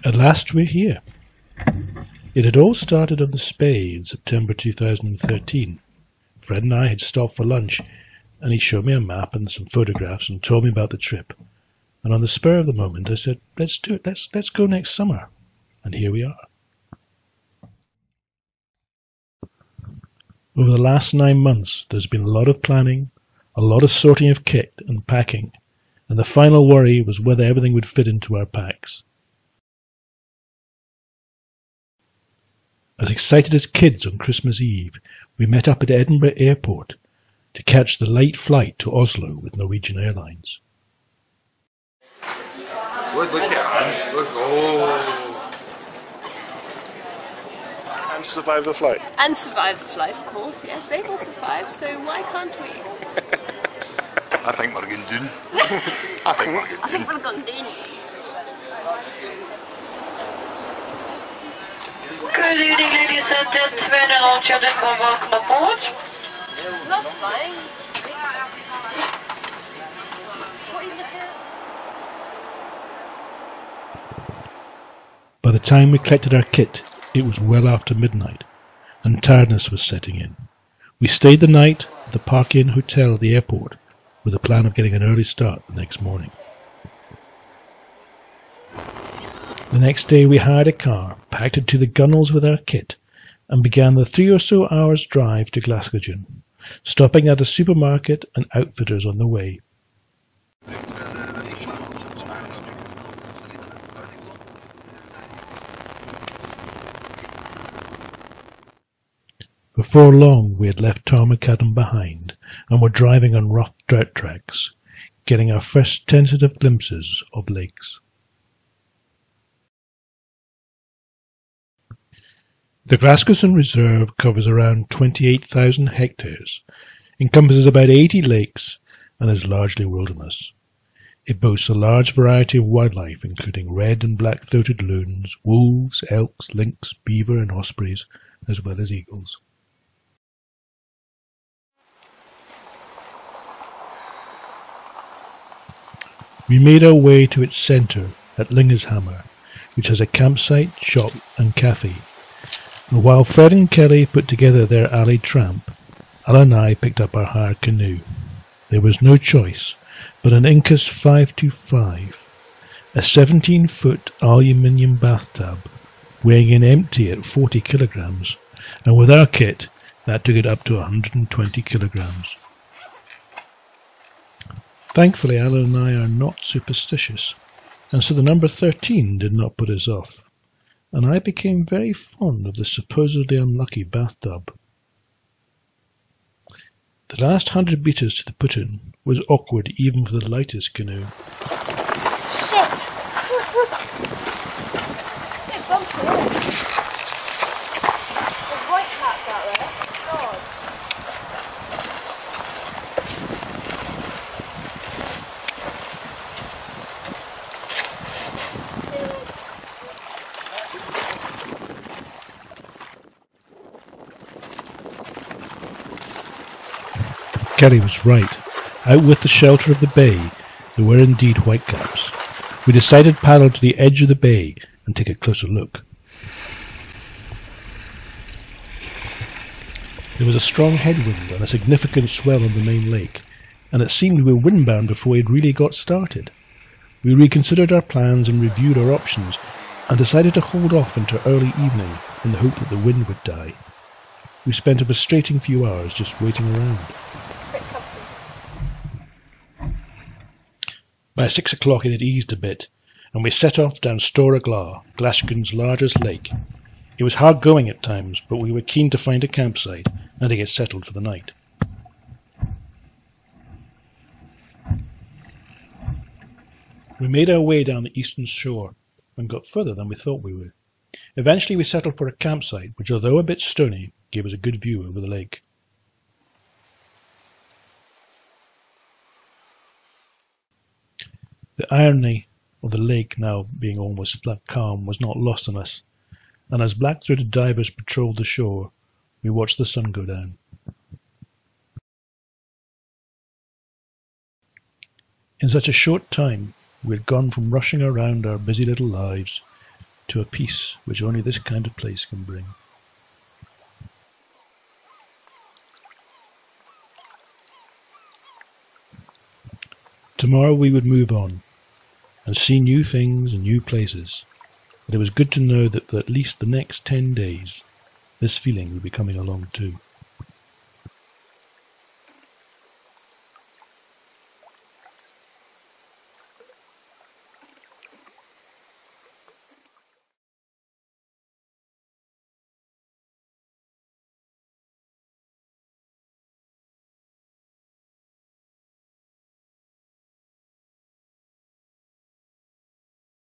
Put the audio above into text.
At last we're here. It had all started on the Spey in September 2013. Fred and I had stopped for lunch, and he showed me a map and some photographs and told me about the trip. And on the spur of the moment I said, let's do it, let's go next summer. And here we are. Over the last 9 months there's been a lot of planning, a lot of sorting of kit and packing, and the final worry was whether everything would fit into our packs. As excited as kids on Christmas Eve, we met up at Edinburgh Airport to catch the late flight to Oslo with Norwegian Airlines. Look at him. Look, oh. And survive the flight. And survive the flight, of course, yes. They've all survived, so why can't we? I think we're going down. I think we're going down. Good evening, ladies and gentlemen, and all children, welcome aboard. Love flying. What are you looking at? By the time we collected our kit, it was well after midnight, and tiredness was setting in. We stayed the night at the Park Inn Hotel at the airport, with a plan of getting an early start the next morning. The next day we hired a car, packed it to the gunnels with our kit, and began the 3 or so hours drive to Glaskogen, stopping at a supermarket and outfitters on the way. Before long we had left Tarmacadam behind and were driving on rough dirt tracks, getting our first tentative glimpses of lakes. The Glaskogen Reserve covers around 28,000 hectares, encompasses about 80 lakes, and is largely wilderness. It boasts a large variety of wildlife, including red and black-throated loons, wolves, elks, lynx, beaver and ospreys, as well as eagles. We made our way to its centre at Lyngeshammer, which has a campsite, shop and cafe. And while Fred and Kelly put together their alley tramp, Alan and I picked up our hired canoe. There was no choice but an Incas 525, a 17-foot aluminium bathtub, weighing in empty at 40 kilograms, and with our kit, that took it up to 120 kilograms. Thankfully, Alan and I are not superstitious, and so the number 13 did not put us off, and I became very fond of the supposedly unlucky bathtub. The last 100 metres to the put-in was awkward even for the lightest canoe. Shit! Don't bump it. There's white caps out there. God. Kelly was right. Out with the shelter of the bay, there were indeed whitecaps. We decided to paddle to the edge of the bay and take a closer look. There was a strong headwind and a significant swell on the main lake, and it seemed we were windbound before we had really got started. We reconsidered our plans and reviewed our options, and decided to hold off until early evening in the hope that the wind would die. We spent a frustrating few hours just waiting around. By 6 o'clock it had eased a bit, and we set off down Stora Gla, Glaskogen's largest lake. It was hard going at times, but we were keen to find a campsite and to get settled for the night. We made our way down the eastern shore and got further than we thought we would. Eventually we settled for a campsite which, although a bit stony, gave us a good view over the lake. The irony of the lake now being almost flat calm was not lost on us, and as black-throated divers patrolled the shore, we watched the sun go down. In such a short time, we had gone from rushing around our busy little lives to a peace which only this kind of place can bring. Tomorrow we would move on, and see new things and new places, but it was good to know that for at least the next 10 days, this feeling would be coming along too.